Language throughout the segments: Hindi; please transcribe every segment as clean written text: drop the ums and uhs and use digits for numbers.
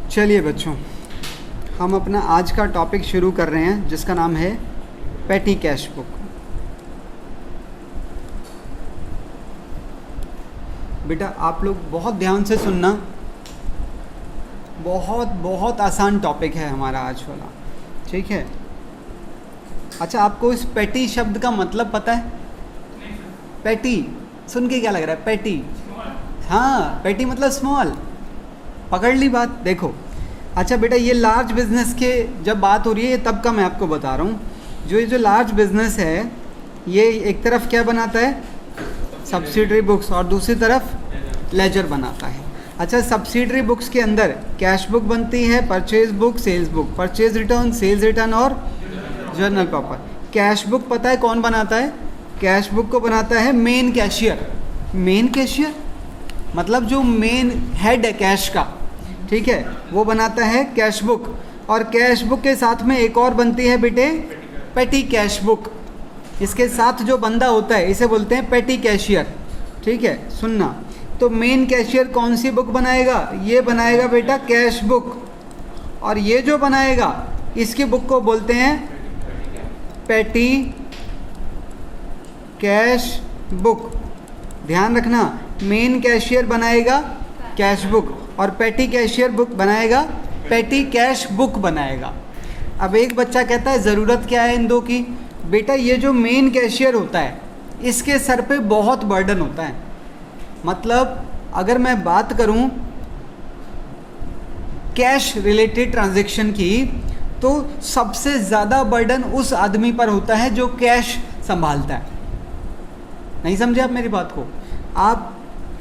चलिए बच्चों, हम अपना आज का टॉपिक शुरू कर रहे हैं जिसका नाम है पेटी कैश बुक। बेटा आप लोग बहुत ध्यान से सुनना, बहुत बहुत आसान टॉपिक है हमारा आज वाला, ठीक है। अच्छा, आपको इस पेटी शब्द का मतलब पता है? पेटी सुन के क्या लग रहा है? पेटी, हाँ, पेटी मतलब स्मॉल। पकड़ ली बात? देखो, अच्छा बेटा, ये लार्ज बिजनेस के जब बात हो रही है तब का मैं आपको बता रहा हूँ। जो लार्ज बिजनेस है ये एक तरफ क्या बनाता है? सब्सिडरी बुक्स, और दूसरी तरफ लेजर बनाता है। अच्छा, सब्सिडरी बुक्स के अंदर कैश बुक बनती है, purchase book, sales book, purchase return, sales return और जर्नल प्रॉपर। कैश बुक पता है कौन बनाता है? कैश बुक को बनाता है मेन कैशियर। मेन कैशियर मतलब जो मेन हेड है कैश का, ठीक है, वो बनाता है कैश बुक। और कैश बुक के साथ में एक और बनती है बेटे, पेटी कैश बुक। इसके साथ जो बंदा होता है इसे बोलते हैं पेटी कैशियर, ठीक है। सुनना, तो मेन कैशियर कौन सी बुक बनाएगा? ये बनाएगा बेटा कैश बुक, और ये जो बनाएगा इसकी बुक को बोलते हैं पेटी कैश बुक। ध्यान रखना, मेन कैशियर बनाएगा कैश बुक और पेटी कैशियर बुक बनाएगा, पेटी कैश बुक बनाएगा। अब एक बच्चा कहता है ज़रूरत क्या है इन दो की? बेटा ये जो मेन कैशियर होता है इसके सर पे बहुत बर्डन होता है। मतलब अगर मैं बात करूं कैश रिलेटेड ट्रांजैक्शन की, तो सबसे ज़्यादा बर्डन उस आदमी पर होता है जो कैश संभालता है। नहीं समझे आप मेरी बात को?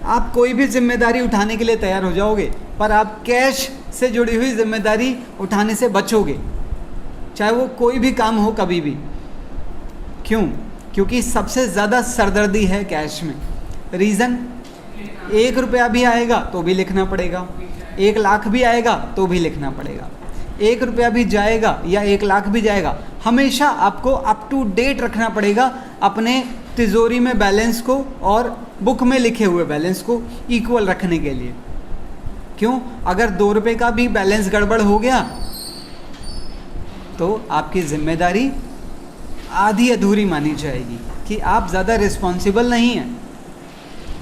आप कोई भी जिम्मेदारी उठाने के लिए तैयार हो जाओगे, पर आप कैश से जुड़ी हुई जिम्मेदारी उठाने से बचोगे, चाहे वो कोई भी काम हो कभी भी। क्यों? क्योंकि सबसे ज़्यादा सरदर्दी है कैश में। रीज़न, 1 रुपया भी आएगा तो भी लिखना पड़ेगा, 1 लाख भी आएगा तो भी लिखना पड़ेगा, 1 रुपया भी जाएगा या 1 लाख भी जाएगा, हमेशा आपको अप टू डेट रखना पड़ेगा अपने तिजोरी में बैलेंस को और बुक में लिखे हुए बैलेंस को इक्वल रखने के लिए। क्यों? अगर 2 रुपये का भी बैलेंस गड़बड़ हो गया तो आपकी जिम्मेदारी आधी अधूरी मानी जाएगी कि आप ज़्यादा रिस्पॉन्सिबल नहीं हैं।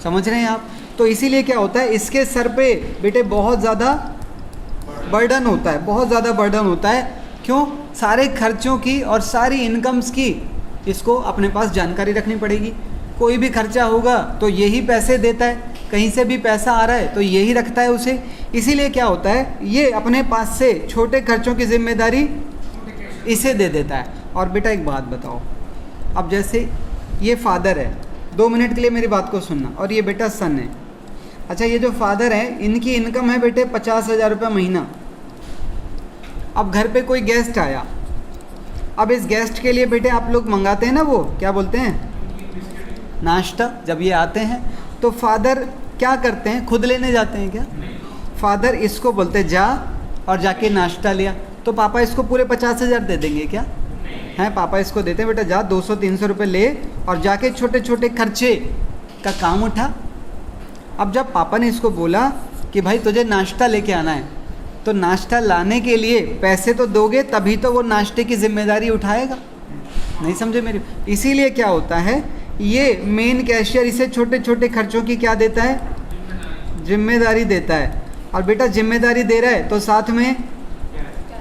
समझ रहे हैं आप? तो इसीलिए क्या होता है, इसके सर पे बेटे बहुत ज़्यादा बर्डन होता है, बहुत ज़्यादा बर्डन होता है। क्यों? सारे खर्चों की और सारी इनकम्स की इसको अपने पास जानकारी रखनी पड़ेगी। कोई भी खर्चा होगा तो यही पैसे देता है, कहीं से भी पैसा आ रहा है तो यही रखता है उसे। इसीलिए क्या होता है, ये अपने पास से छोटे खर्चों की जिम्मेदारी इसे दे देता है। और बेटा एक बात बताओ, अब जैसे ये फादर है, 2 मिनट के लिए मेरी बात को सुनना, और ये बेटा सन है। अच्छा, ये जो फादर है इनकी इनकम है बेटे 50,000 रुपये महीना। अब घर पे कोई गेस्ट आया, अब इस गेस्ट के लिए बेटे आप लोग मंगाते हैं ना, वो क्या बोलते हैं, नाश्ता। जब ये आते हैं तो फादर क्या करते हैं, खुद लेने जाते हैं क्या? फादर इसको बोलते हैं जा और जाके नाश्ता लिया, तो पापा इसको पूरे 50,000 दे देंगे क्या? हैं, पापा इसको देते हैं बेटा जा 200-300 रुपये ले और जाके छोटे छोटे खर्चे का काम उठा। अब जब पापा ने इसको बोला कि भाई तुझे नाश्ता लेके आना है, तो नाश्ता लाने के लिए पैसे तो दोगे तभी तो वो नाश्ते की जिम्मेदारी उठाएगा। नहीं समझे मेरी? इसीलिए क्या होता है, ये मेन कैशियर इसे छोटे छोटे खर्चों की क्या देता है, जिम्मेदारी देता है। और बेटा जिम्मेदारी दे रहा है तो साथ में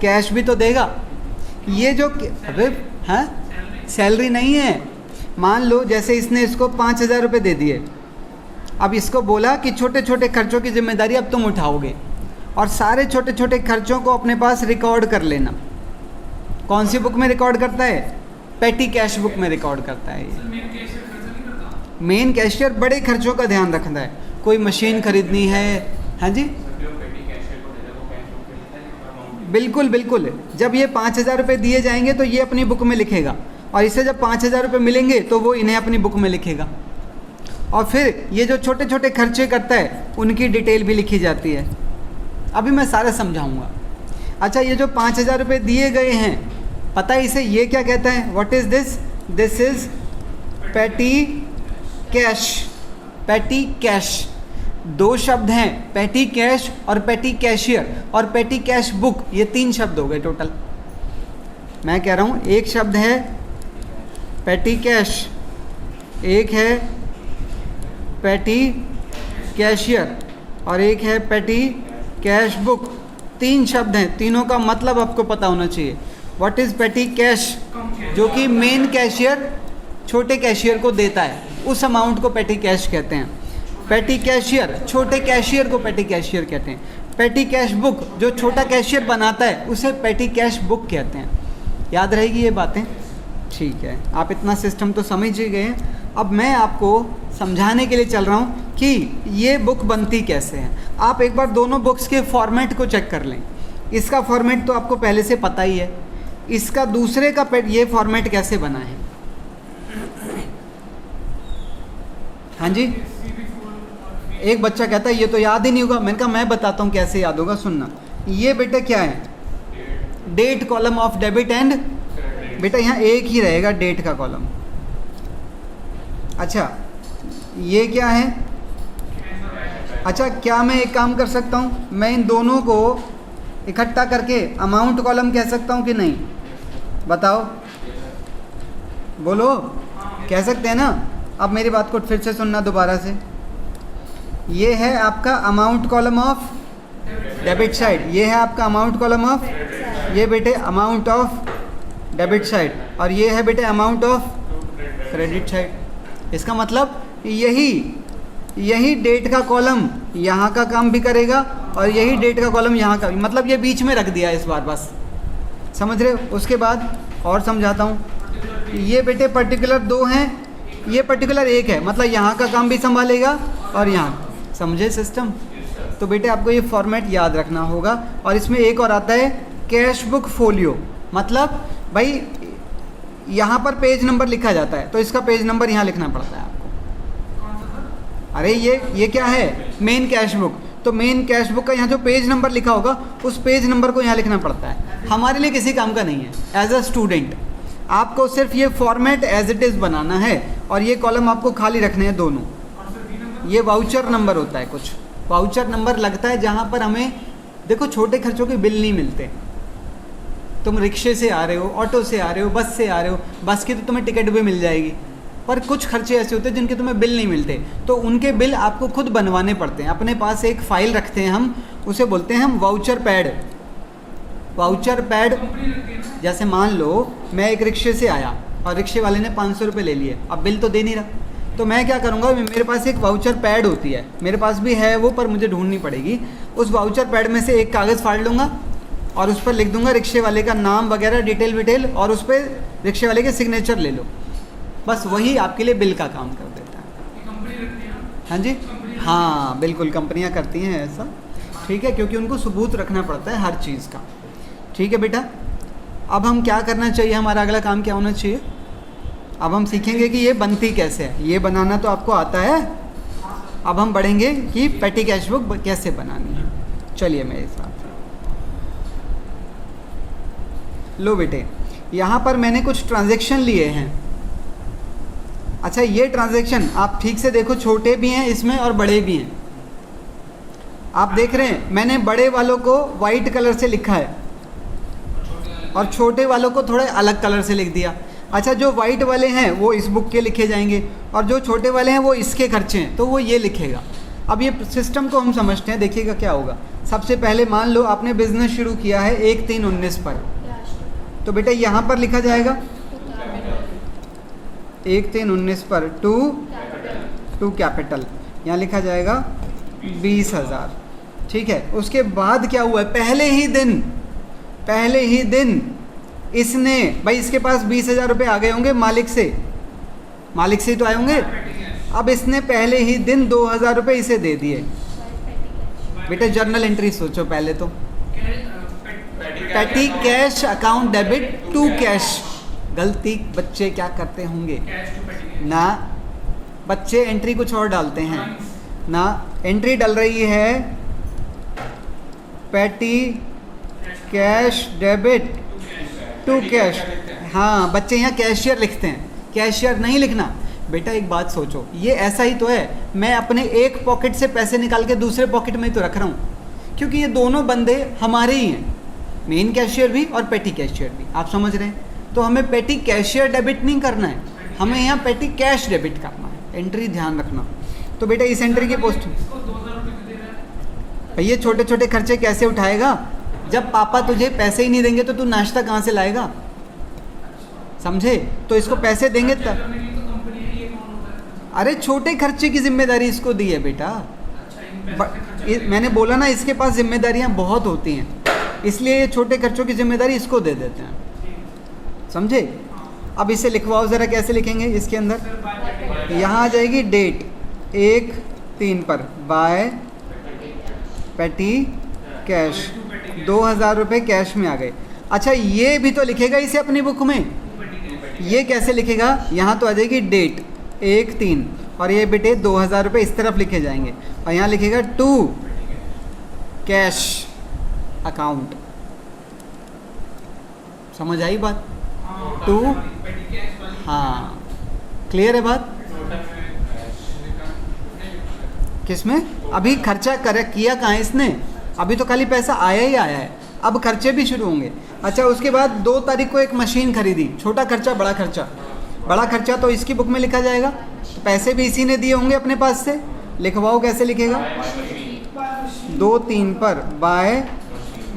कैश भी तो देगा। ये जो अरे हाँ, सैलरी नहीं है। मान लो जैसे इसने इसको 5,000 रुपये दे दिए, अब इसको बोला कि छोटे छोटे खर्चों की जिम्मेदारी अब तुम उठाओगे, और सारे छोटे छोटे खर्चों को अपने पास रिकॉर्ड कर लेना। कौन सी बुक में रिकॉर्ड करता है? पेटी कैश बुक में रिकॉर्ड करता है। ये मेन कैशियर बड़े खर्चों का ध्यान रखता है। कोई मशीन खरीदनी है, हाँ जी, बिल्कुल बिल्कुल। जब ये 5,000 रुपये दिए जाएंगे तो ये अपनी बुक में लिखेगा, और इसे जब 5,000 रुपये मिलेंगे तो वो इन्हें अपनी बुक में लिखेगा। और फिर ये जो छोटे छोटे खर्चे करता है उनकी डिटेल भी लिखी जाती है। अभी मैं सारा समझाऊंगा। अच्छा, ये जो 5,000 रुपये दिए गए हैं, पता है इसे ये क्या कहता है? What is this? This is पेटी कैश। पेटी कैश दो शब्द हैं, पेटी कैश और पेटी कैशियर और पेटी कैश बुक, ये 3 शब्द हो गए टोटल। मैं कह रहा हूँ एक शब्द है पेटी कैश, एक है पेटी कैशियर और एक है पेटी कैश बुक। 3 शब्द हैं, तीनों का मतलब आपको पता होना चाहिए। व्हाट इज़ पेटी कैश? जो कि मेन कैशियर छोटे कैशियर को देता है, उस अमाउंट को पेटी कैश कहते हैं। पेटी कैशियर, छोटे कैशियर को पेटी कैशियर कहते हैं। पेटी कैश बुक, जो छोटा कैशियर बनाता है उसे पेटी कैश बुक कहते हैं। याद रहेगी ये बातें? ठीक है, आप इतना सिस्टम तो समझ ही गए हैं। अब मैं आपको समझाने के लिए चल रहा हूँ कि ये बुक बनती कैसे है। आप एक बार दोनों बुक्स के फॉर्मेट को चेक कर लें। इसका फॉर्मेट तो आपको पहले से पता ही है, इसका दूसरे का ये फॉर्मेट कैसे बना है। हाँ जी, एक बच्चा कहता है ये तो याद ही नहीं होगा। मैंने कहा मैं बताता हूँ कैसे याद होगा, सुनना। ये बेटा क्या है? Date column of debit and, बेटा यहाँ एक ही रहेगा डेट का कॉलम। अच्छा ये क्या है? अच्छा क्या मैं एक काम कर सकता हूँ, मैं इन दोनों को इकट्ठा करके अमाउंट कॉलम कह सकता हूँ कि नहीं? बताओ, बोलो, कह सकते हैं ना? अब मेरी बात को फिर से सुनना दोबारा से। ये है आपका amount column of debit side, ये है आपका अमाउंट कॉलम ऑफ, ये बेटे अमाउंट ऑफ डेबिट साइड, और ये है बेटे अमाउंट ऑफ क्रेडिट साइड। इसका मतलब यही डेट का कॉलम यहाँ का काम भी करेगा और यही डेट का कॉलम यहाँ का भी, मतलब ये बीच में रख दिया इस बार, बस समझ रहे हो? उसके बाद और समझाता हूँ। ये बेटे पर्टिकुलर 2 हैं, ये पर्टिकुलर 1 है, मतलब यहाँ का काम भी संभालेगा और यहाँ। समझे सिस्टम? तो बेटे आपको ये फॉर्मेट याद रखना होगा। और इसमें एक और आता है कैश बुक फोलियो, मतलब भाई यहाँ पर पेज नंबर लिखा जाता है तो इसका पेज नंबर यहाँ लिखना पड़ता है आपको। अरे ये क्या है? मेन कैश बुक, तो मेन कैश बुक का यहाँ जो पेज नंबर लिखा होगा उस पेज नंबर को यहाँ लिखना पड़ता है। हमारे लिए किसी काम का नहीं है। एज अ स्टूडेंट आपको सिर्फ ये फॉर्मेट एज इट इज़ बनाना है और ये कॉलम आपको खाली रखने हैं दोनों। ये वाउचर नंबर होता है, कुछ वाउचर नंबर लगता है जहाँ पर हमें, देखो छोटे खर्चों के बिल नहीं मिलते। तुम रिक्शे से आ रहे हो, ऑटो से आ रहे हो, बस से आ रहे हो, बस की तो तुम्हें टिकट भी मिल जाएगी, पर कुछ खर्चे ऐसे होते हैं जिनके तुम्हें बिल नहीं मिलते, तो उनके बिल आपको खुद बनवाने पड़ते हैं। अपने पास एक फ़ाइल रखते हैं हम, उसे बोलते हैं हम वाउचर पैड। वाउचर पैड, जैसे मान लो मैं एक रिक्शे से आया और रिक्शे वाले ने 500 रुपये ले लिए, अब बिल तो दे नहीं रहा, तो मैं क्या करूँगा, मेरे पास एक वाउचर पैड होती है, मेरे पास भी है वो, पर मुझे ढूंढनी पड़ेगी। उस वाउचर पैड में से एक कागज़ फाड़ लूँगा और उस पर लिख दूंगा रिक्शे वाले का नाम वगैरह डिटेल विटेल, और उस पर रिक्शे वाले के सिग्नेचर ले लो, बस वही आपके लिए बिल का काम कर देता है। हाँ जी, हाँ बिल्कुल, कंपनियां करती हैं ऐसा, ठीक है, क्योंकि उनको सबूत रखना पड़ता है हर चीज़ का। ठीक है बेटा, अब हम क्या करना चाहिए, हमारा अगला काम क्या होना चाहिए? अब हम सीखेंगे कि ये बनती कैसे है। ये बनाना तो आपको आता है, अब हम बढ़ेंगे कि पेटी कैश बुक कैसे बनानी है। चलिए मेरे साथ। लो बेटे, यहाँ पर मैंने कुछ ट्रांजैक्शन लिए हैं। अच्छा ये ट्रांजैक्शन आप ठीक से देखो, छोटे भी हैं इसमें और बड़े भी हैं। आप देख रहे हैं मैंने बड़े वालों को वाइट कलर से लिखा है और छोटे वालों को थोड़े अलग कलर से लिख दिया। अच्छा जो वाइट वाले हैं वो इस बुक के लिखे जाएंगे और जो छोटे वाले हैं वो इसके खर्चे हैं, तो वो ये लिखेगा। अब ये सिस्टम को हम समझते हैं, देखिएगा क्या होगा। सबसे पहले मान लो आपने बिजनेस शुरू किया है 1/3/19 पर, तो बेटा यहाँ पर लिखा जाएगा 1/3/19 पर टू कैपिटल, यहाँ लिखा जाएगा 20,000। ठीक है, उसके बाद क्या हुआ है, पहले ही दिन इसने, भाई इसके पास 20,000 रुपये आ गए होंगे मालिक से ही तो आए होंगे। अब इसने पहले ही दिन 2,000 रुपये इसे दे दिए। बेटा जर्नल एंट्री सोचो पहले तो, petty cash account debit to cash. गलती बच्चे क्या करते होंगे ना, बच्चे एंट्री कुछ और डालते हैं ना। एंट्री डल रही है पेटी कैश डेबिट टू कैश। हाँ बच्चे यहाँ कैशियर लिखते हैं, कैशियर नहीं लिखना। बेटा एक बात सोचो, ये ऐसा ही तो है, मैं अपने एक पॉकेट से पैसे निकाल के दूसरे पॉकेट में तो रख रहा हूँ, क्योंकि ये दोनों बंदे हमारे ही हैं, मेन कैशियर भी और पेटी कैशियर भी। आप समझ रहे हैं? तो हमें पेटी कैशियर डेबिट नहीं करना है, हमें यहाँ पेटी कैश डेबिट करना है। एंट्री ध्यान रखना। तो बेटा इस एंट्री की पोस्ट, ये छोटे छोटे खर्चे कैसे उठाएगा? जब पापा तुझे पैसे ही नहीं देंगे तो तू नाश्ता कहाँ से लाएगा? समझे? तो इसको पैसे देंगे तब। अरे छोटे खर्चे की जिम्मेदारी इसको दी है बेटा। मैंने बोला ना, इसके पास जिम्मेदारियां बहुत होती हैं, इसलिए ये छोटे खर्चों की जिम्मेदारी इसको दे देते हैं। समझे? अब इसे लिखवाओ ज़रा, कैसे लिखेंगे इसके अंदर? यहाँ आ जाएगी डेट 1/3 पर बाय पेटी कैश, 2000 रुपये कैश में आ गए। अच्छा ये भी तो लिखेगा इसे अपनी बुक में, ये कैसे लिखेगा? यहाँ तो आ जाएगी डेट 1/3 और ये बेटे 2000 रुपये इस तरफ लिखे जाएंगे और यहाँ लिखेगा टू कैश अकाउंट। समझ आई बात? टू, हाँ क्लियर है बात? किसमें? अभी खर्चा किया कहाँ है इसने? अभी तो खाली पैसा आया ही आया है, अब खर्चे भी शुरू होंगे। अच्छा उसके बाद 2 तारीख को एक मशीन खरीदी, छोटा खर्चा बड़ा खर्चा। बड़ा खर्चा तो इसकी बुक में लिखा जाएगा, तो पैसे भी इसी ने दिए होंगे अपने पास से। लिखवाओ, कैसे लिखेगा? 2/3 पर बाय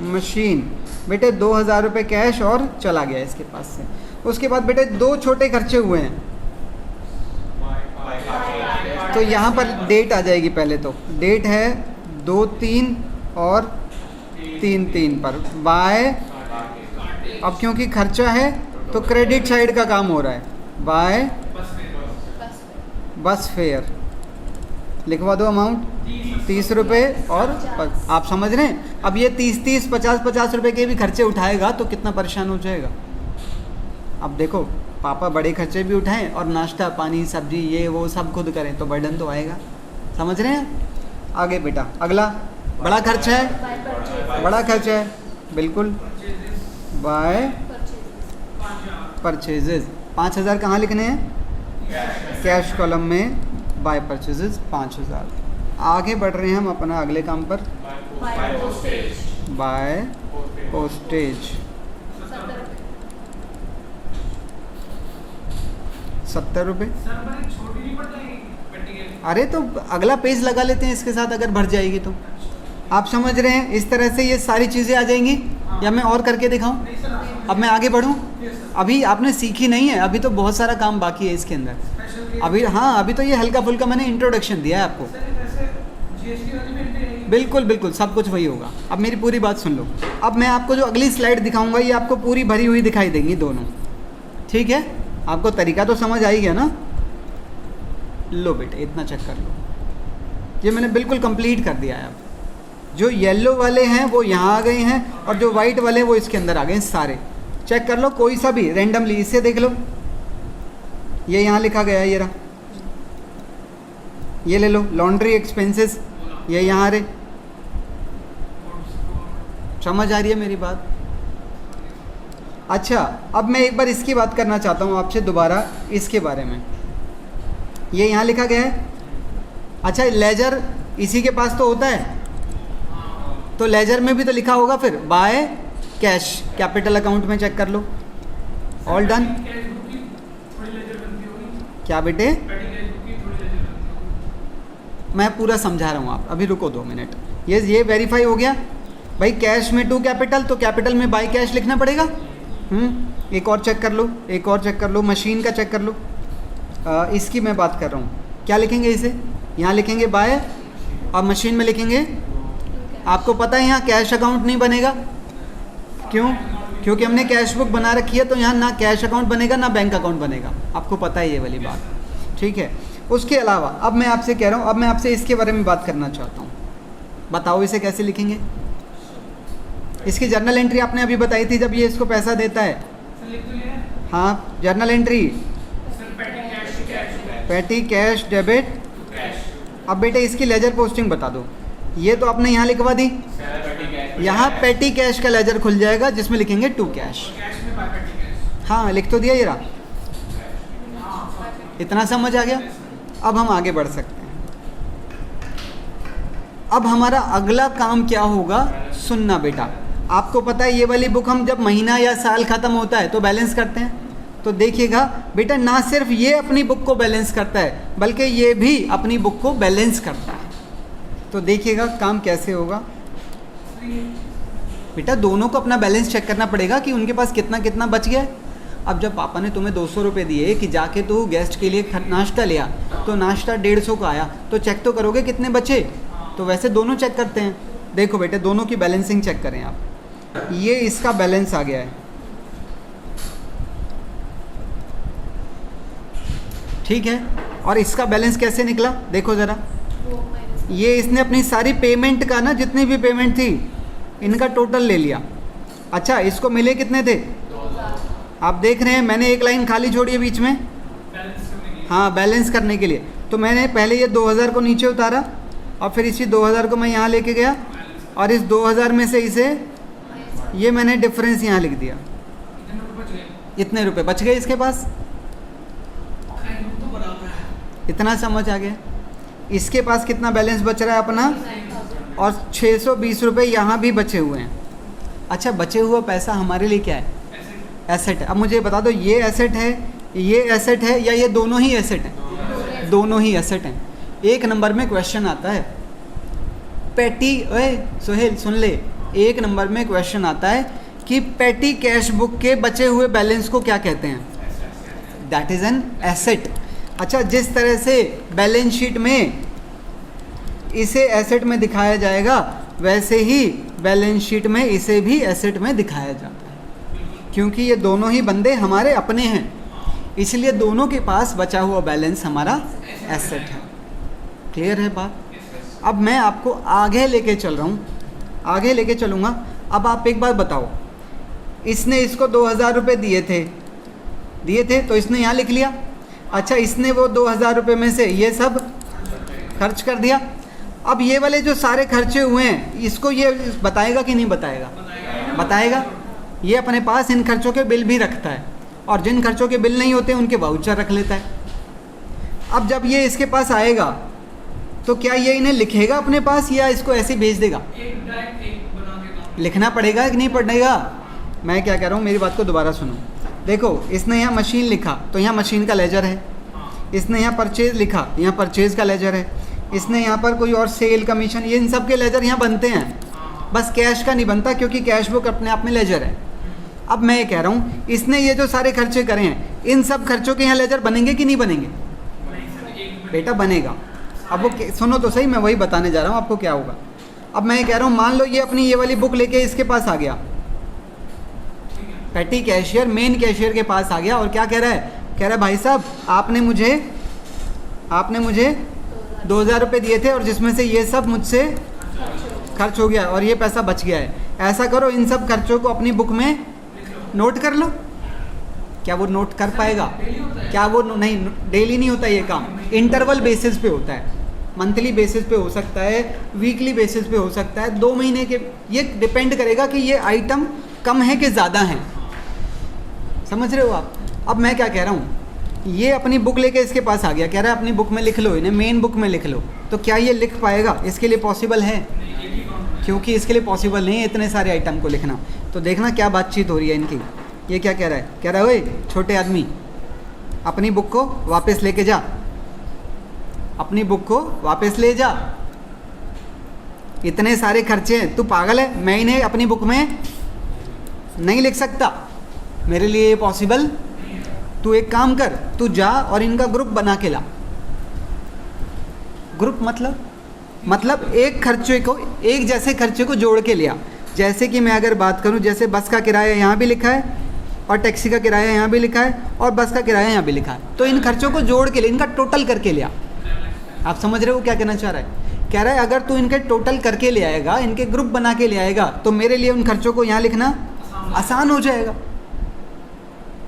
मशीन। बेटे 2000 रुपये कैश और चला गया इसके पास से। उसके बाद बेटे 2 छोटे खर्चे हुए हैं, तो यहाँ पर डेट आ जाएगी। पहले तो डेट है 2/3 और 3/3 पर बाय, अब क्योंकि खर्चा है तो क्रेडिट साइड का काम हो रहा है, बाय बस फेयर। लिखवा दो अमाउंट 30 रुपये और आप समझ रहे हैं? अब ये 30-30, 50-50 रुपये के भी खर्चे उठाएगा तो कितना परेशान हो जाएगा। अब देखो पापा बड़े खर्चे भी उठाएं और नाश्ता पानी सब्जी ये वो सब खुद करें तो बर्डन तो आएगा। समझ रहे हैं? आगे बेटा अगला बड़ा खर्चा है, बड़ा खर्चा है बिल्कुल, बाय परचेजेज। 5000 कहाँ लिखने हैं? कैश कॉलम में बाय परचेजेज 5000। आगे बढ़ रहे हैं हम अपना अगले काम पर, बाय पोस्टेज 70 रुपये। अरे तो अगला पेज लगा लेते हैं इसके साथ, अगर भर जाएगी तो। आप समझ रहे हैं? इस तरह से ये सारी चीज़ें आ जाएंगी। या मैं और करके दिखाऊं? अब मैं आगे बढ़ूं? अभी आपने सीखी नहीं है, अभी तो बहुत सारा काम बाकी है इसके अंदर। अभी हाँ, अभी तो ये हल्का फुल्का मैंने इंट्रोडक्शन दिया है आपको। बिल्कुल बिल्कुल सब कुछ वही होगा। अब मेरी पूरी बात सुन लो। अब मैं आपको जो अगली स्लाइड दिखाऊंगा ये आपको पूरी भरी हुई दिखाई देंगी दोनों, ठीक है? आपको तरीका तो समझ आई गया ना? लो बेटे इतना चेक कर लो, ये मैंने बिल्कुल कंप्लीट कर दिया है। अब जो येलो वाले हैं वो यहाँ आ गए हैं और जो वाइट वाले हैं वो इसके अंदर आ गए हैं सारे। चेक कर लो, कोई सा भी रैंडमली इससे देख लो। ये यहाँ लिखा गया है, ये रहा, ये ले लो लॉन्ड्री एक्सपेंसेस, ये यहाँ रहे। समझ आ रही है मेरी बात? अच्छा अब मैं एक बार इसकी बात करना चाहता हूँ आपसे दोबारा इसके बारे में। ये यहाँ लिखा गया है। अच्छा लेजर इसी के पास तो होता है, तो लेजर में भी तो लिखा होगा फिर बाय कैश। कैपिटल अकाउंट में चेक कर लो, ऑल डन। क्या बेटे? मैं पूरा समझा रहा हूँ, आप अभी रुको 2 मिनट। ये वेरीफाई हो गया भाई। कैश में टू कैपिटल, तो कैपिटल में बाय कैश लिखना पड़ेगा। एक और चेक कर लो, एक और चेक कर लो, मशीन का चेक कर लो। इसकी मैं बात कर रहा हूँ, क्या लिखेंगे इसे? यहाँ लिखेंगे बाय और मशीन में लिखेंगे। आपको पता है यहाँ कैश अकाउंट नहीं बनेगा, क्यों? क्योंकि हमने कैश बुक बना रखी है, तो यहाँ ना कैश अकाउंट बनेगा ना बैंक अकाउंट बनेगा। आपको पता है ये वाली बात, ठीक है? उसके अलावा अब मैं आपसे कह रहा हूँ, अब मैं आपसे इसके बारे में बात करना चाहता हूँ। बताओ इसे कैसे लिखेंगे? इसकी जर्नल एंट्री आपने अभी बताई थी जब ये इसको पैसा देता है। हाँ जर्नल एंट्री पेटी कैश डेबिट। अब बेटे इसकी लेजर पोस्टिंग बता दो। ये तो आपने यहाँ लिखवा दी, यहाँ पेटी कैश का लेजर खुल जाएगा जिसमें लिखेंगे टू कैश। हाँ लिख तो दिया ये रहा। इतना समझ आ गया? अब हम आगे बढ़ सकते हैं। अब हमारा अगला काम क्या होगा? सुनना बेटा। आपको पता है ये वाली बुक हम जब महीना या साल ख़त्म होता है तो बैलेंस करते हैं। तो देखिएगा बेटा, ना सिर्फ ये अपनी बुक को बैलेंस करता है बल्कि ये भी अपनी बुक को बैलेंस करता है। तो देखिएगा काम कैसे होगा बेटा। दोनों को अपना बैलेंस चेक करना पड़ेगा कि उनके पास कितना कितना बच गया है। अब जब पापा ने तुम्हें 200 रुपये दिए कि जाके तू गेस्ट के लिए नाश्ता ले आ, तो नाश्ता 150 का आया, तो चेक तो करोगे कितने बचे। तो वैसे दोनों चेक करते हैं। देखो बेटे, दोनों की बैलेंसिंग चेक करें आप। ये इसका बैलेंस आ गया है, ठीक है। और इसका बैलेंस कैसे निकला देखो ज़रा। ये इसने अपनी सारी पेमेंट का ना, जितनी भी पेमेंट थी इनका टोटल ले लिया। अच्छा, इसको मिले कितने थे? आप देख रहे हैं मैंने एक लाइन खाली छोड़ी है बीच में, हाँ, बैलेंस करने के लिए। तो मैंने पहले ये 2000 को नीचे उतारा और फिर इसी 2000 को मैं यहाँ लेके गया और इस 2000 में से इसे ये मैंने डिफरेंस यहाँ लिख दिया। इतने रुपए बच गए इसके पास। इतना समझ आ गया? इसके पास कितना बैलेंस बच रहा है अपना, और 620 रुपये यहाँ भी बचे हुए हैं। अच्छा, बचे हुआ पैसा हमारे लिए क्या है? एसेट है। अब मुझे बता दो, ये एसेट है, ये एसेट है, या ये दोनों ही एसेट हैं? दोनों ही एसेट हैं। एक नंबर में क्वेश्चन आता है पेटी, ओए सोहेल सुन ले, एक नंबर में क्वेश्चन आता है कि पेटी कैश बुक के बचे हुए बैलेंस को क्या कहते हैं? That is an asset. अच्छा, जिस तरह से बैलेंस शीट में इसे एसेट में दिखाया जाएगा वैसे ही बैलेंस शीट में इसे भी एसेट में दिखाया जाता है, क्योंकि ये दोनों ही बंदे हमारे अपने हैं, इसलिए दोनों के पास बचा हुआ बैलेंस हमारा एसेट है। क्लियर है बात? अब मैं आपको आगे लेके चल रहा हूँ, आगे लेके चलूँगा। अब आप एक बात बताओ, इसने इसको 2000 रुपये दिए थे तो इसने यहाँ लिख लिया। अच्छा, इसने वो 2000 रुपये में से ये सब खर्च कर दिया। अब ये वाले जो सारे खर्चे हुए हैं इसको ये बताएगा कि नहीं बताएगा? बताएगा। ये अपने पास इन खर्चों के बिल भी रखता है, और जिन खर्चों के बिल नहीं होते उनके वाउचर रख लेता है। अब जब ये इसके पास आएगा तो क्या ये इन्हें लिखेगा अपने पास या इसको ऐसे भेज देगा? लिखना पड़ेगा कि नहीं पड़ेगा? मैं क्या कह रहा हूँ, मेरी बात को दोबारा सुनो। देखो, इसने यहाँ मशीन लिखा तो यहाँ मशीन का लेजर है, इसने यहाँ परचेज लिखा, यहाँ परचेज का लेजर है, इसने यहाँ पर कोई और सेल कमीशन, ये इन सब के लेजर यहाँ बनते हैं, बस कैश का नहीं बनता क्योंकि कैश बुक अपने आप में लेजर है। अब मैं ये कह रहा हूँ, इसने ये जो सारे खर्चे करे हैं इन सब खर्चों के यहाँ लेजर बनेंगे कि नहीं बनेंगे? बेटा बनेगा। अब वो सुनो तो सही, मैं वही बताने जा रहा हूँ आपको क्या होगा। अब मैं ये कह रहा हूँ, मान लो ये अपनी ये वाली बुक लेके इसके पास आ गया, पेटी कैशियर मेन कैशियर के पास आ गया और क्या कह रहा है? कह रहा है भाई साहब आपने मुझे 2000 रुपये दिए थे और जिसमें से ये सब मुझसे खर्च हो गया और ये पैसा बच गया है। ऐसा करो, इन सब खर्चों को अपनी बुक में नोट कर लो। क्या वो नोट कर पाएगा? क्या वो नहीं, डेली नहीं होता ये काम, इंटरवल बेसिस पे होता है, मंथली बेसिस पे हो सकता है, वीकली बेसिस पे हो सकता है, 2 महीने के, ये डिपेंड करेगा कि ये आइटम कम है कि ज़्यादा है। समझ रहे हो आप? अब मैं क्या कह रहा हूँ, ये अपनी बुक लेके इसके पास आ गया, कह रहा है अपनी बुक में लिख लो, इन्हें मेन बुक में लिख लो। तो क्या ये लिख पाएगा? इसके लिए पॉसिबल है? क्योंकि इसके लिए पॉसिबल नहीं है इतने सारे आइटम को लिखना। तो देखना क्या बातचीत हो रही है इनकी। ये क्या कह रहा है? कह रहा है ओए छोटे आदमी, अपनी बुक को वापस लेके जा, अपनी बुक को वापस ले जा, इतने सारे खर्चे हैं, तू पागल है? मैं इन्हें अपनी बुक में नहीं लिख सकता, मेरे लिए ये पॉसिबल। तू एक काम कर, तू जा और इनका ग्रुप बना के ला। ग्रुप मतलब एक खर्चे को, एक जैसे खर्चे को जोड़ के लिया। जैसे कि मैं अगर बात करूं, जैसे बस का किराया यहाँ भी लिखा है और टैक्सी का किराया यहाँ भी लिखा है और बस का किराया यहाँ भी लिखा है, तो इन खर्चों को जोड़ के लिए, इनका टोटल करके लिया। आप समझ रहे हो क्या कहना चाह रहा है? कह रहा है अगर तू इनके टोटल करके ले आएगा, इनके ग्रुप बना के ले आएगा, तो मेरे लिए उन खर्चों को यहाँ लिखना आसान हो जाएगा।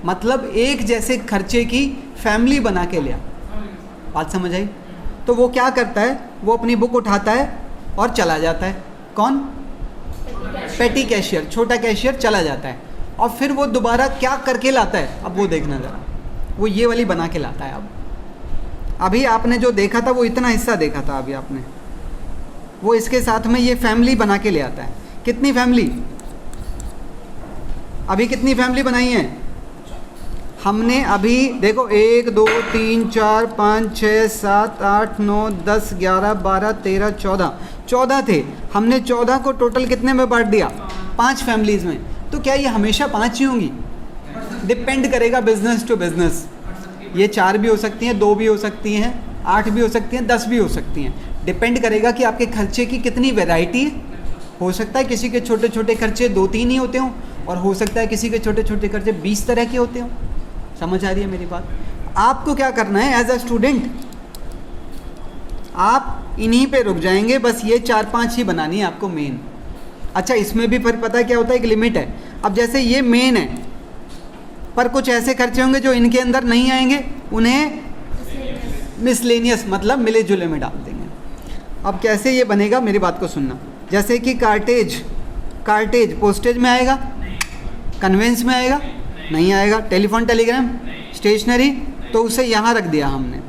मतलब एक जैसे खर्चे की फैमिली बना के लिया। बात समझ आई? तो वो क्या करता है, वो अपनी बुक उठाता है और चला जाता है। कौन? पेटी कैशियर, छोटा कैशियर चला जाता है और फिर वो दोबारा क्या करके लाता है, अब वो देखना ज़रा। वो ये वाली बना के लाता है। अब अभी आपने जो देखा था वो इतना हिस्सा देखा था अभी आपने, वो इसके साथ में ये फैमिली बना के ले आता है। कितनी फैमिली, अभी कितनी फैमिली बनाई है हमने? अभी देखो 1 2 3 4 5 6 7 8 9 10 11 12 13 14 थे। हमने 14 को टोटल कितने में बांट दिया? 5 फैमिलीज़ में। तो क्या ये हमेशा 5 ही होंगी? डिपेंड करेगा बिजनेस टू बिजनेस। ये 4 भी हो सकती हैं, 2 भी हो सकती हैं, 8 भी हो सकती हैं, 10 भी हो सकती हैं। डिपेंड करेगा कि आपके खर्चे की कितनी वैरायटी है। हो सकता है किसी के छोटे छोटे खर्चे 2-3 ही होते हों, और हो सकता है किसी के छोटे छोटे खर्चे 20 तरह के होते हों। समझ आ रही है मेरी बात? आपको क्या करना है एज अ स्टूडेंट, आप इन्हीं पे रुक जाएंगे, बस ये 4-5 ही बनानी है आपको मेन। अच्छा, इसमें भी फिर पता है क्या होता है, एक लिमिट है। अब जैसे ये मेन है, पर कुछ ऐसे खर्चे होंगे जो इनके अंदर नहीं आएंगे, उन्हें मिसलेनियस मतलब मिले जुले में डाल देंगे। अब कैसे ये बनेगा, मेरी बात को सुनना। जैसे कि कार्टेज पोस्टेज में आएगा, कन्वेंस में आएगा, नहीं आएगा। टेलीफोन टेलीग्राम, स्टेशनरी, तो उसे यहाँ रख दिया हमने।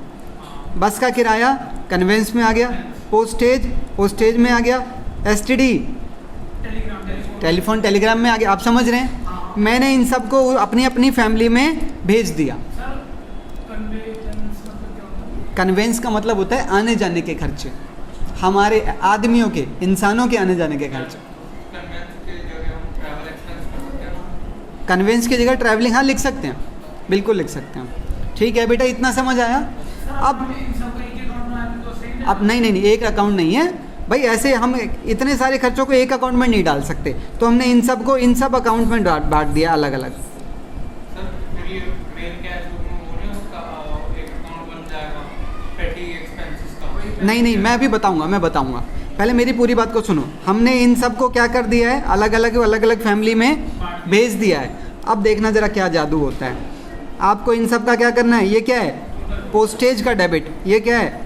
बस का किराया कन्वेंस में आ गया, पोस्टेज में आ गया, एसटीडी टेलीफोन टेलीग्राम में आ गया। आप समझ रहे हैं? मैंने इन सब को अपनी अपनी फैमिली में भेज दिया। कन्वेंस का मतलब होता है आने जाने के खर्चे, हमारे आदमियों के, इंसानों के आने जाने के खर्चे। कन्वेंस की जगह ट्रैवलिंग, हाँ लिख सकते हैं, बिल्कुल लिख सकते हैं। ठीक है बेटा, इतना समझ आया? अब नहीं, एक अकाउंट नहीं है भाई। ऐसे हम इतने सारे खर्चों को एक अकाउंट में नहीं डाल सकते, तो हमने इन सब अकाउंट में बांट दिया अलग अलग। नहीं, मैं अभी बताऊंगा। पहले मेरी पूरी बात को सुनो। हमने इन सब को क्या कर दिया है, अलग अलग फैमिली में भेज दिया है। अब देखना जरा क्या जादू होता है। आपको इन सब का क्या करना है? ये क्या है? पोस्टेज का डेबिट। ये क्या है?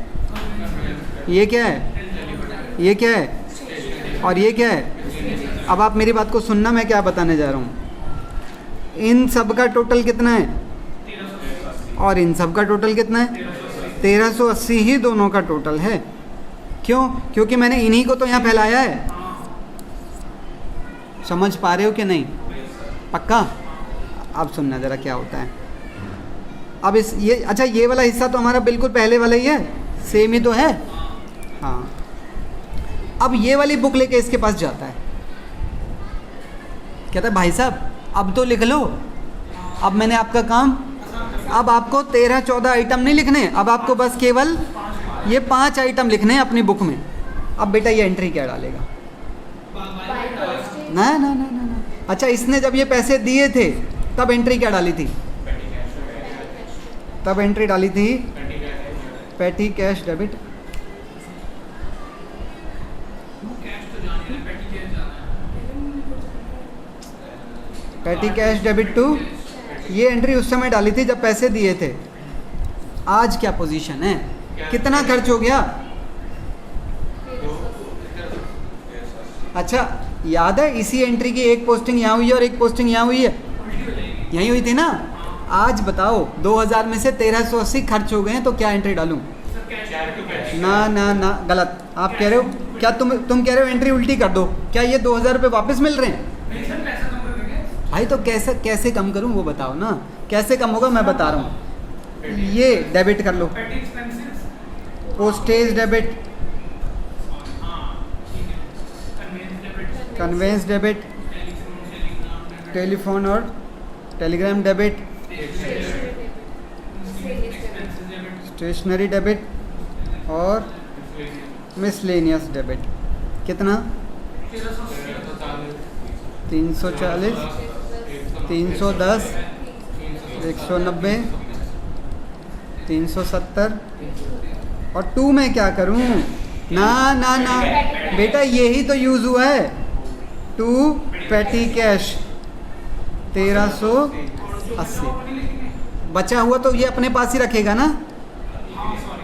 ये क्या है? ये क्या है? और ये क्या है? अब आप मेरी बात को सुनना, मैं क्या बताने जा रहा हूँ। इन सब का टोटल कितना है और इन सब का टोटल कितना है? 1380 ही दोनों का टोटल है। क्यों? क्योंकि मैंने इन्हीं को तो यहाँ फैलाया है। समझ पा रहे हो कि नहीं? पक्का? अब सुनना ज़रा क्या होता है। अब अच्छा, ये वाला हिस्सा तो हमारा बिल्कुल पहले वाला ही है, सेम ही तो है। हाँ, अब ये वाली बुक लेके इसके पास जाता है, कहता है भाई साहब अब तो लिख लो। अब मैंने आपका काम, अब आपको 13-14 आइटम नहीं लिखने, अब आपको बस केवल ये 5 आइटम लिखने हैं अपनी बुक में। अब बेटा ये एंट्री क्या डालेगा? ना। अच्छा, इसने जब ये पैसे दिए थे तब एंट्री क्या डाली थी? तब एंट्री डाली थी petty cash debit. Petty cash debit to, ये एंट्री उस समय डाली थी जब पैसे दिए थे। आज क्या पोजीशन है? कितना खर्च हो गया? अच्छा, याद है इसी एंट्री की एक पोस्टिंग यहाँ हुई है और एक पोस्टिंग यहाँ हुई है, यही हुई थी ना। आज बताओ 2000 में से 1380 खर्च हो गए हैं, तो क्या एंट्री डालूं? ना, गलत। आप कह रहे हो क्या? तुम कह रहे हो एंट्री उल्टी कर दो। क्या ये 2000 रुपये वापस मिल रहे हैं? भाई तो कैसे कम करूं वो बताओ ना। कैसे कम होगा मैं बता रहा हूँ। ये डेबिट कर लो, postage debit, conveyance debit, telephone और टेलीग्राम डेबिट, स्टेशनरी डेबिट और मिसलेनियस डेबिट। कितना? 340, 310, 190, 370 और 2 में क्या करूं? ना बेटा यही तो यूज़ हुआ है। 2 पेटी कैश 1380 बचा हुआ तो ये अपने पास ही रखेगा ना,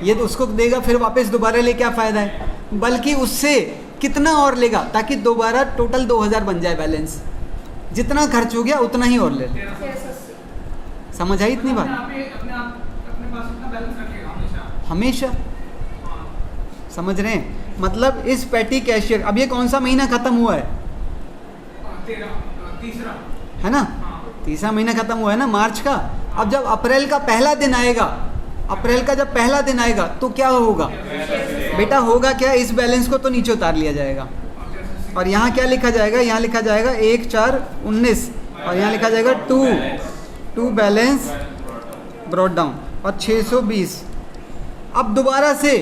ये तो उसको देगा फिर वापस दोबारा ले, क्या फ़ायदा है? बल्कि उससे कितना और लेगा ताकि दोबारा टोटल 2000 बन जाए बैलेंस। जितना खर्च हो गया उतना ही और ले ले। समझ आई इतनी बात? हमेशा। समझ रहे हैं? मतलब इस पेटी कैशियर, अब ये कौन सा महीना खत्म हुआ है? तीसरा है ना, तीसरा महीना खत्म हुआ है ना, मार्च का। अब जब अप्रैल का पहला दिन आएगा, अप्रैल का जब पहला दिन आएगा तो क्या होगा बेटा? होगा क्या? इस बैलेंस को तो नीचे उतार लिया जाएगा और यहाँ क्या लिखा जाएगा? यहाँ लिखा जाएगा 1/4/19 और यहाँ लिखा जाएगा टू बैलेंस ब्रॉट डाउन और 620। अब दोबारा से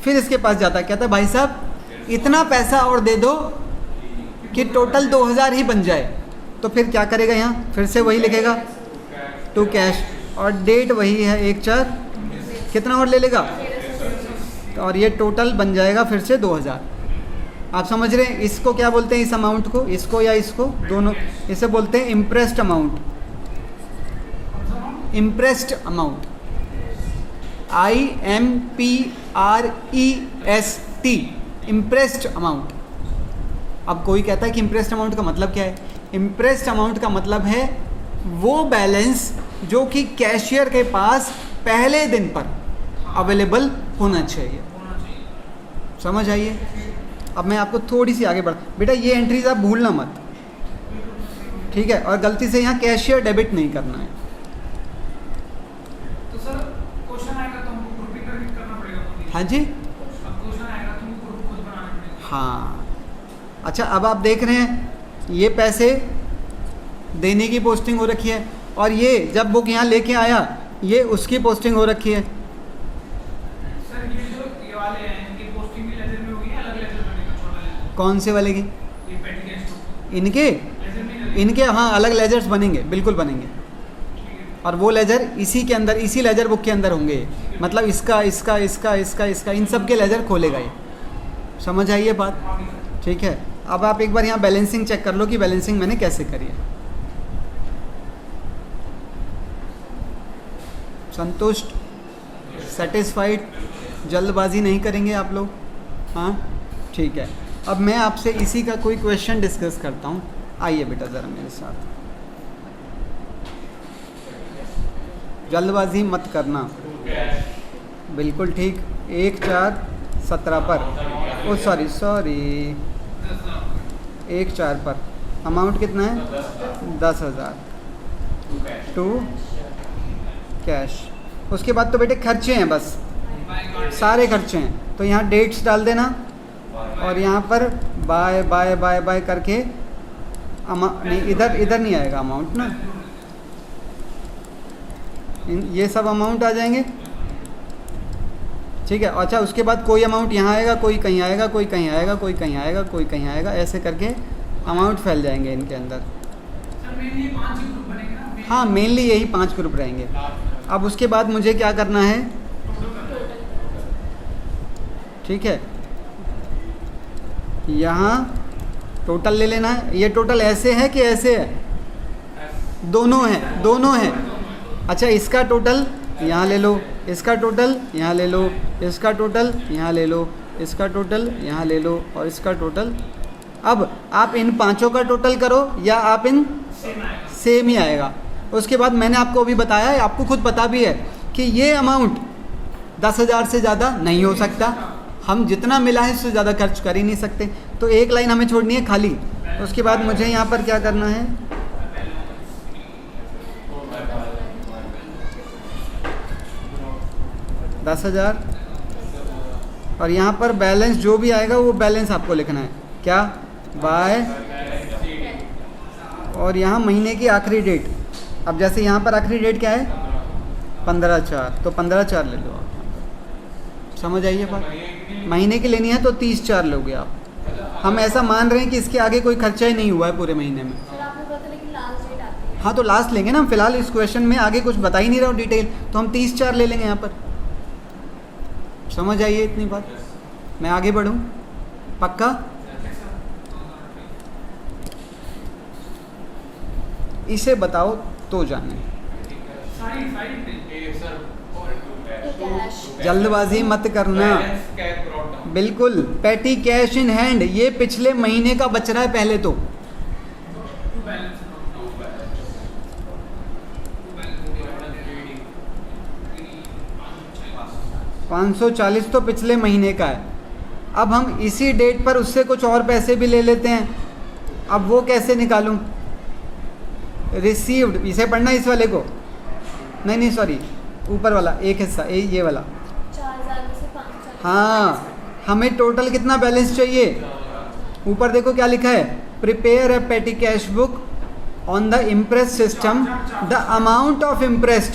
फिर इसके पास जाता है, कहता है भाई साहब इतना पैसा और दे दो कि टोटल 2000 ही बन जाए। तो फिर क्या करेगा? यहाँ फिर से वही लिखेगा टू कैश और डेट वही है 1/4, कितना और ले लेगा और ये टोटल बन जाएगा फिर से 2000। आप समझ रहे हैं? इसको क्या बोलते हैं इस अमाउंट को? इसको या इसको? दोनों। इसे बोलते हैं impressed amount. Impressed amount, IMPREST, impressed amount. अब कोई कहता है कि इम्प्रेस्ड अमाउंट का मतलब क्या है? इम्प्रेस्ड अमाउंट का मतलब है वो बैलेंस जो कि कैशियर के पास पहले दिन पर अवेलेबल होना चाहिए। समझ आइए? अब मैं आपको थोड़ी सी आगे बढ़, बेटा ये एंट्रीज आप भूलना मत, ठीक है? और गलती से यहाँ कैशियर डेबिट नहीं करना है। तो सर क्वेश्चन आएगा तो हमको ग्रुपिंग करना पड़ेगा। हाँ जी, अब क्वेश्चन आएगा तो हमको ग्रुप खुद बनाना पड़ेगा। हाँ। अच्छा, अब आप देख रहे हैं ये पैसे देने की पोस्टिंग हो रखी है और ये जब बुक यहाँ लेके आया ये उसकी पोस्टिंग हो रखी है। सर ये जो ये वाले हैं इनकी पोस्टिंग भी लेजर में होगी या अलग लेजर बनेगा? छोटा लेजर कौन से वाले की? ये पेटी कैश इनके लेजर में लगेगा। इनके हाँ अलग लेजर्स बनेंगे, बिल्कुल बनेंगे। ठीक है। और वो लेजर इसी के अंदर, इसी लेजर बुक के अंदर होंगे। मतलब इसका इसका इसका इसका इसका इन सब के लेजर खोलेगा ये। समझ आइए बात? ठीक है। अब आप एक बार यहाँ बैलेंसिंग चेक कर लो कि बैलेंसिंग मैंने कैसे करी है। संतुष्ट, सेटिस्फाइड, जल्दबाजी नहीं करेंगे आप लोग? हाँ ठीक है। अब मैं आपसे इसी का कोई क्वेश्चन डिस्कस करता हूँ। आइए बेटा ज़रा मेरे साथ, जल्दबाजी मत करना। बिल्कुल ठीक। 1/4/17 पर, ओ सॉरी 1/4 पर अमाउंट कितना है? 10,000 टू कैश। उसके बाद तो बेटे खर्चे हैं, बस सारे खर्चे हैं। तो यहाँ डेट्स डाल देना और यहाँ पर बाय बाय बाय बाय करके नहीं, इधर नहीं आएगा अमाउंट ना, ये सब अमाउंट आ जाएंगे। ठीक है। अच्छा, उसके बाद कोई अमाउंट यहाँ आएगा, कोई कहीं आएगा, कोई कहीं आएगा, कोई कहीं आएगा, कोई कहीं आएगा, ऐसे करके अमाउंट फैल जाएंगे इनके अंदर। सर मेनली 5 ग्रुप बनेंगे ना? हाँ मेनली यही 5 ग्रुप रहेंगे। अब उसके बाद मुझे क्या करना है? ठीक है, यहाँ टोटल ले लेना है। ये टोटल ऐसे है कि ऐसे है? दोनों हैं, दोनों हैं। अच्छा, इसका टोटल यहाँ ले लो, इसका टोटल यहाँ ले लो, इसका टोटल यहाँ ले लो, इसका टोटल यहाँ ले लो और इसका टोटल। अब आप इन पांचों का टोटल करो या आप इन सेम ही आएगा। उसके बाद मैंने आपको अभी बताया है, आपको खुद पता भी है कि ये अमाउंट 10,000 से ज़्यादा नहीं हो सकता। हम जितना मिला है उससे ज़्यादा खर्च कर ही नहीं सकते। तो एक लाइन हमें छोड़नी है खाली। उसके बाद मुझे यहाँ पर क्या करना है? $10,000 और यहाँ पर बैलेंस जो भी आएगा वो बैलेंस आपको लिखना है। क्या? बाय, और यहाँ महीने की आखिरी डेट। अब जैसे यहाँ पर आखिरी डेट क्या है? 15/4, तो 15/4 ले लो आप। समझ आइए बात? महीने की लेनी है तो 30/4 लोगे आप। हम ऐसा मान रहे हैं कि इसके आगे कोई खर्चा ही नहीं हुआ है पूरे महीने में। सर आपने बताया लेकिन लास्ट डेट आती है। हाँ तो लास्ट लेंगे ना। फिलहाल इस क्वेश्चन में आगे कुछ बता ही नहीं रहा हूँ डिटेल, तो हम 30/4 ले लेंगे यहाँ पर। समझ आइए इतनी बात? मैं आगे बढ़ूँ? पक्का? इसे बताओ तो जाने। जल्दबाजी मत करना, बिल्कुल। पेटी कैश इन हैंड, ये पिछले महीने का बच रहा है पहले तो। 540 तो पिछले महीने का है। अब हम इसी डेट पर उससे कुछ और पैसे भी ले लेते हैं। अब वो कैसे निकालूं? रिसीव्ड, इसे पढ़ना इस वाले को, नहीं सॉरी, ऊपर वाला एक हिस्सा, ये वाला। 4000 में से 540। हाँ, हमें टोटल कितना बैलेंस चाहिए? ऊपर देखो क्या लिखा है, प्रिपेयर ए पेटी cash book on the impress system, the amount of impressed.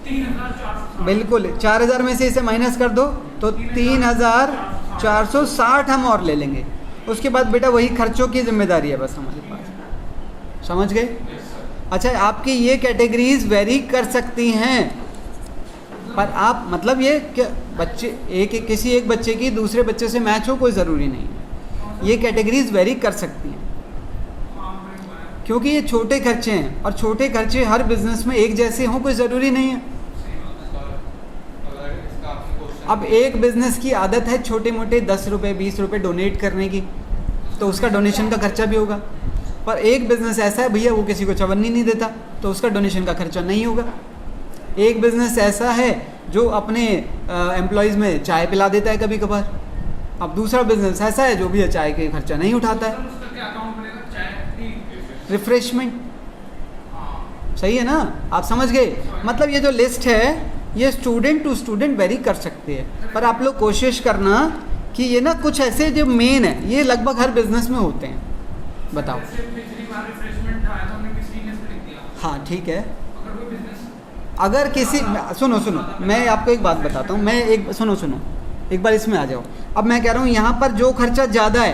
3460। बिल्कुल, 4000 में से इसे माइनस कर दो तो 3460 हम और ले लेंगे। उसके बाद बेटा वही खर्चों की जिम्मेदारी है बस हमारे पास। समझ गए? अच्छा, आपकी ये कैटेगरीज वेरी कर सकती हैं, पर आप मतलब ये क्या बच्चे किसी एक बच्चे की दूसरे बच्चे से मैच हो कोई ज़रूरी नहीं है। ये कैटेगरीज वेरी कर सकती हैं क्योंकि ये छोटे खर्चे हैं, और छोटे खर्चे हर बिजनेस में एक जैसे हों कोई ज़रूरी नहीं है। अब एक बिजनेस की आदत है छोटे मोटे 10 रुपये 20 रुपये डोनेट करने की, तो उसका डोनेशन का खर्चा भी होगा। पर एक बिज़नेस ऐसा है भैया वो किसी को चवन्नी नहीं देता, तो उसका डोनेशन का खर्चा नहीं होगा। एक बिज़नेस ऐसा है जो अपने एम्प्लॉयज़ में चाय पिला देता है कभी कभार। अब दूसरा बिज़नेस ऐसा है जो भी चाय के खर्चा नहीं उठाता है, उसका क्या अकाउंट बनेगा? चाय रिफ्रेशमेंट। सही है ना? आप समझ गए? मतलब ये जो लिस्ट है ये स्टूडेंट टू स्टूडेंट वेरी कर सकते हैं, पर आप लोग कोशिश करना कि ये ना कुछ ऐसे जो मेन है ये लगभग हर बिजनेस में होते हैं। बताओ। जैसे पिछली बार रिफ्रेशमेंट आया तो हमने किस बिजनेस पे लिख दिया। हाँ ठीक है। अगर कोई बिजनेस, अगर किसी सुनो मैं आपको एक बात बताता हूँ, मैं एक सुनो एक बार इसमें आ जाओ। अब मैं कह रहा हूँ यहाँ पर जो खर्चा ज़्यादा है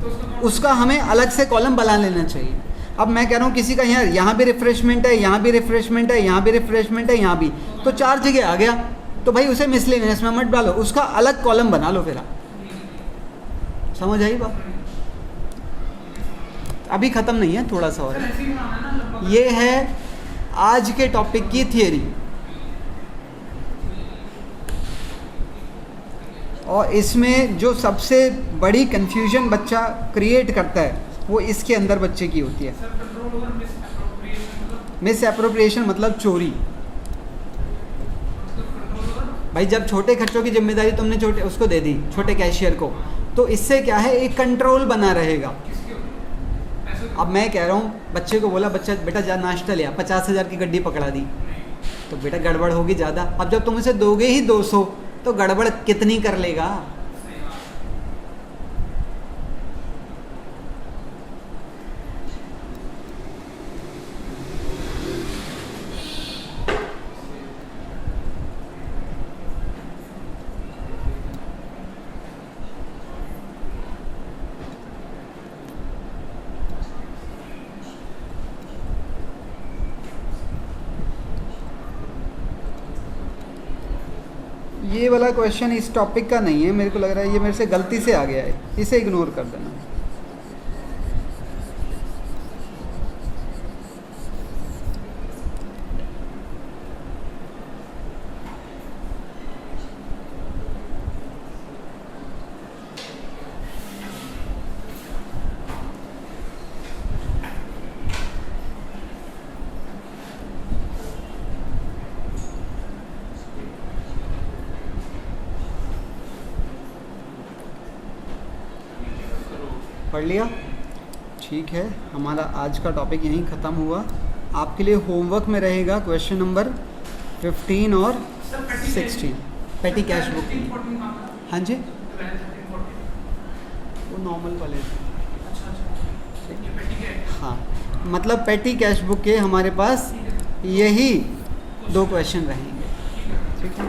तो उसका हमें अलग से कॉलम बना लेना चाहिए। अब मैं कह रहा हूँ किसी का यहाँ भी रिफ्रेशमेंट है, यहाँ भी रिफ्रेशमेंट है, यहाँ भी रिफ्रेशमेंट है, यहाँ भी, तो 4 जगह आ गया, तो भाई उसे मिसलेनियस में मत डालो, उसका अलग कॉलम बना लो फिर। समझ आई बात? अभी ख़त्म नहीं है, थोड़ा सा और है। ऐसे ही बनाना है ना लगभग। ये है आज के टॉपिक की थियरी, और इसमें जो सबसे बड़ी कंफ्यूजन बच्चा क्रिएट करता है वो इसके अंदर बच्चे की होती है। सर कंट्रोल ओवर मिसअप्रोप्रिएशन मतलब मिस एप्रोप्रिएशन मतलब चोरी। कंट्रोल ओवर भाई जब छोटे खर्चों की जिम्मेदारी तुमने छोटे उसको दे दी, छोटे कैशियर को, तो इससे क्या है एक कंट्रोल बना रहेगा। किसके ऊपर? ऐसे अब मैं कह रहा हूँ बच्चे को बोला बच्चा बेटा जा नाश्ता लिया, 50,000 की गड्डी पकड़ा दी, तो बेटा गड़बड़ होगी ज़्यादा। अब जब तुम उसे दोगे ही 200 तो गड़बड़ कितनी कर लेगा? सही बात। ये वाला क्वेश्चन इस टॉपिक का नहीं है, मेरे को लग रहा है ये मेरे से गलती से आ गया है, इसे इग्नोर कर देना। पढ़ लिया? ठीक है, हमारा आज का टॉपिक यहीं ख़त्म हुआ। आपके लिए होमवर्क में रहेगा क्वेश्चन नंबर 15 और 16 पेटी कैश बुक। 13-14 का। हाँ जी, 13-14। वो नॉर्मल वाले थे। अच्छा ये पेटी क्या है? हाँ, मतलब पेटी कैश बुक के हमारे पास यही 2 क्वेश्चन रहेंगे। ठीक है।